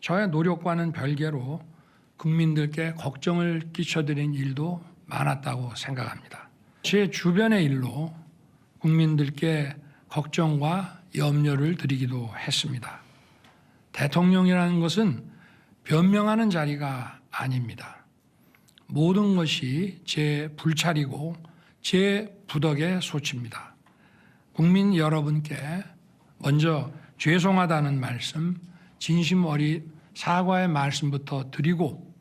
저의 노력과는 별개로 국민들께 걱정을 끼쳐드린 일도 많았다고 생각합니다. 제 주변의 일로 국민들께 걱정과 염려를 드리기도 했습니다. 대통령이라는 것은 변명하는 자리가 아닙니다. 모든 것이 제 불찰이고 제 부덕의 소치입니다. 국민 여러분께 먼저 죄송하다는 말씀, 진심 어린 사과의 말씀부터 드리고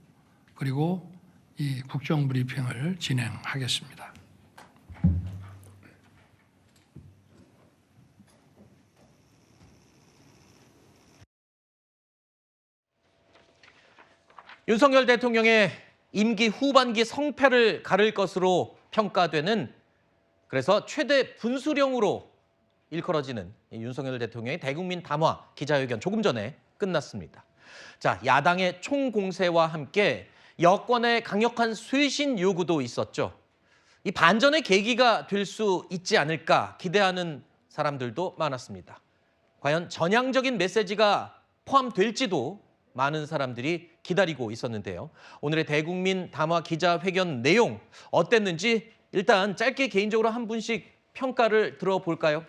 그리고 이 국정브리핑을 진행하겠습니다. 윤석열 대통령의 임기 후반기 성패를 가를 것으로 평가되는, 그래서 최대 분수령으로 일컬어지는 윤석열 대통령의 대국민 담화 기자회견 조금 전에 끝났습니다. 자, 야당의 총공세와 함께 여권의 강력한 쇄신 요구도 있었죠. 이 반전의 계기가 될 수 있지 않을까 기대하는 사람들도 많았습니다. 과연 전향적인 메시지가 포함될지도 많은 사람들이 기다리고 있었는데요. 오늘의 대국민 담화 기자회견 내용 어땠는지 일단 짧게 개인적으로 한 분씩 평가를 들어볼까요?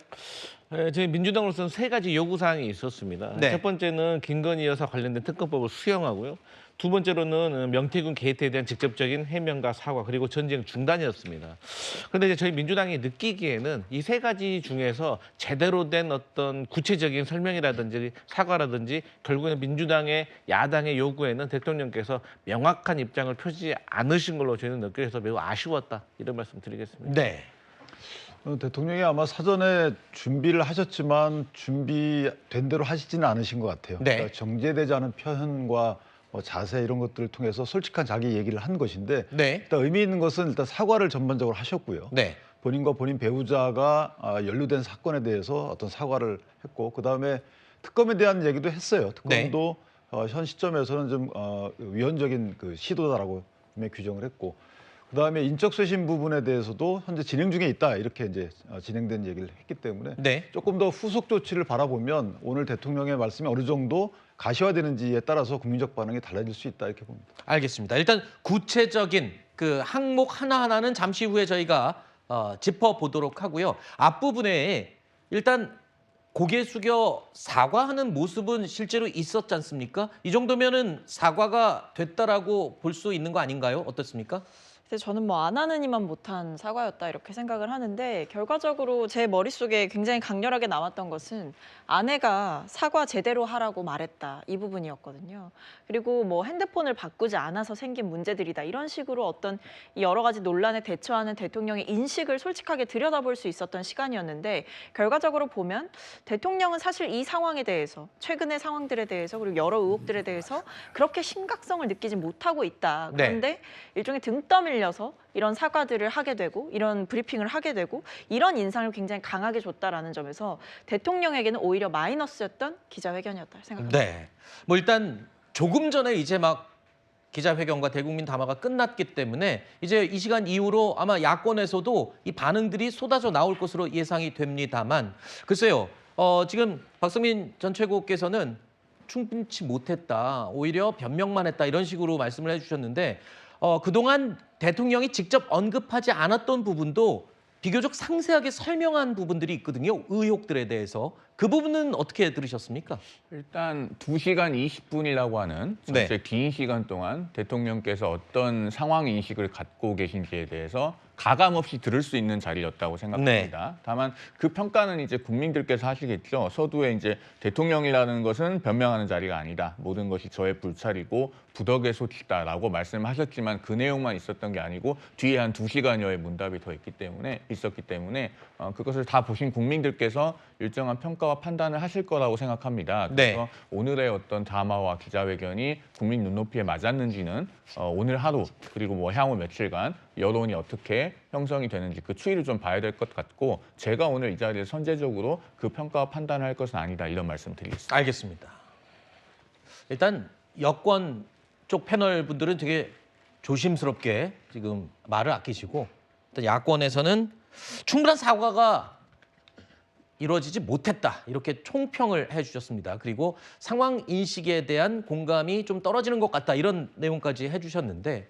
저희 민주당으로서는 세 가지 요구사항이 있었습니다. 네. 첫 번째는 김건희 여사 관련된 특검법을 수용하고요. 두 번째로는 명태균 게이트에 대한 직접적인 해명과 사과, 그리고 전쟁 중단이었습니다. 그런데 이제 저희 민주당이 느끼기에는 이 세 가지 중에서 제대로 된 어떤 구체적인 설명이라든지 사과라든지 결국에는 민주당의 야당의 요구에는 대통령께서 명확한 입장을 펴지 않으신 걸로 저희는 느껴서 매우 아쉬웠다, 이런 말씀 드리겠습니다. 네. 대통령이 아마 사전에 준비를 하셨지만 준비된 대로 하시지는 않으신 것 같아요. 네. 그러니까 정제되지 않은 표현과 자세 이런 것들을 통해서 솔직한 자기 얘기를 한 것인데 네. 일단 의미 있는 것은 일단 사과를 전반적으로 하셨고요. 네. 본인과 본인 배우자가 연루된 사건에 대해서 어떤 사과를 했고 그다음에 특검에 대한 얘기도 했어요. 특검도 현 시점에서는 좀 위헌적인 그 시도다라고 규정을 했고 그다음에 인적 쇄신 부분에 대해서도 현재 진행 중에 있다 이렇게 이제 진행된 얘기를 했기 때문에 네. 조금 더 후속 조치를 바라보면 오늘 대통령의 말씀이 어느 정도 가시화되는지에 따라서 국민적 반응이 달라질 수 있다 이렇게 봅니다. 알겠습니다. 일단 구체적인 그 항목 하나하나는 잠시 후에 저희가 짚어보도록 하고요. 앞부분에 일단 고개 숙여 사과하는 모습은 실제로 있었지 않습니까? 이 정도면은 사과가 됐다라고 볼 수 있는 거 아닌가요? 어떻습니까? 근데 저는 뭐 안 하느니만 못한 사과였다 이렇게 생각을 하는데 결과적으로 제 머릿속에 굉장히 강렬하게 남았던 것은 아내가 사과 제대로 하라고 말했다 이 부분이었거든요. 그리고 뭐 핸드폰을 바꾸지 않아서 생긴 문제들이다 이런 식으로 어떤 여러 가지 논란에 대처하는 대통령의 인식을 솔직하게 들여다볼 수 있었던 시간이었는데 결과적으로 보면 대통령은 사실 이 상황에 대해서 최근의 상황들에 대해서 그리고 여러 의혹들에 대해서 그렇게 심각성을 느끼지 못하고 있다. 그런데 일종의 등 떠밀려서 이런 사과들을 하게 되고 이런 브리핑을 하게 되고 이런 인상을 굉장히 강하게 줬다라는 점에서 대통령에게는 오히려 마이너스였던 기자회견이었다 생각합니다. 네. 뭐 일단 조금 전에 이제 막 기자회견과 대국민 담화가 끝났기 때문에 이제 이 시간 이후로 아마 야권에서도 이 반응들이 쏟아져 나올 것으로 예상이 됩니다만 글쎄요. 지금 박성민 전 최고께서는 충분치 못했다. 오히려 변명만 했다. 이런 식으로 말씀을 해주셨는데 그동안 대통령이 직접 언급하지 않았던 부분도 비교적 상세하게 설명한 부분들이 있거든요. 의혹들에 대해서. 그 부분은 어떻게 들으셨습니까? 일단 2시간 20분이라고 하는 전체 긴 시간 동안 대통령께서 어떤 상황 인식을 갖고 계신지에 대해서 가감 없이 들을 수 있는 자리였다고 생각합니다. 다만 그 평가는 이제 국민들께서 하시겠죠. 서두에 이제 대통령이라는 것은 변명하는 자리가 아니다. 모든 것이 저의 불찰이고 부덕의 소치다라고 말씀하셨지만 그 내용만 있었던 게 아니고 뒤에 한 2시간여의 문답이 더 있었기 때문에 그것을 다 보신 국민들께서 일정한 평가와 판단을 하실 거라고 생각합니다. 그래서 오늘의 어떤 담화와 기자회견이 국민 눈높이에 맞았는지는 오늘 하루 그리고 뭐 향후 며칠간 여론이 어떻게 형성이 되는지 그 추이를 좀 봐야 될 것 같고 제가 오늘 이 자리에서 선제적으로 그 평가와 판단을 할 것은 아니다 이런 말씀 드리겠습니다. 알겠습니다. 일단 여권 쪽 패널 분들은 되게 조심스럽게 지금 말을 아끼시고 일단 야권에서는 충분한 사과가 이루어지지 못했다 이렇게 총평을 해주셨습니다. 그리고 상황 인식에 대한 공감이 좀 떨어지는 것 같다 이런 내용까지 해주셨는데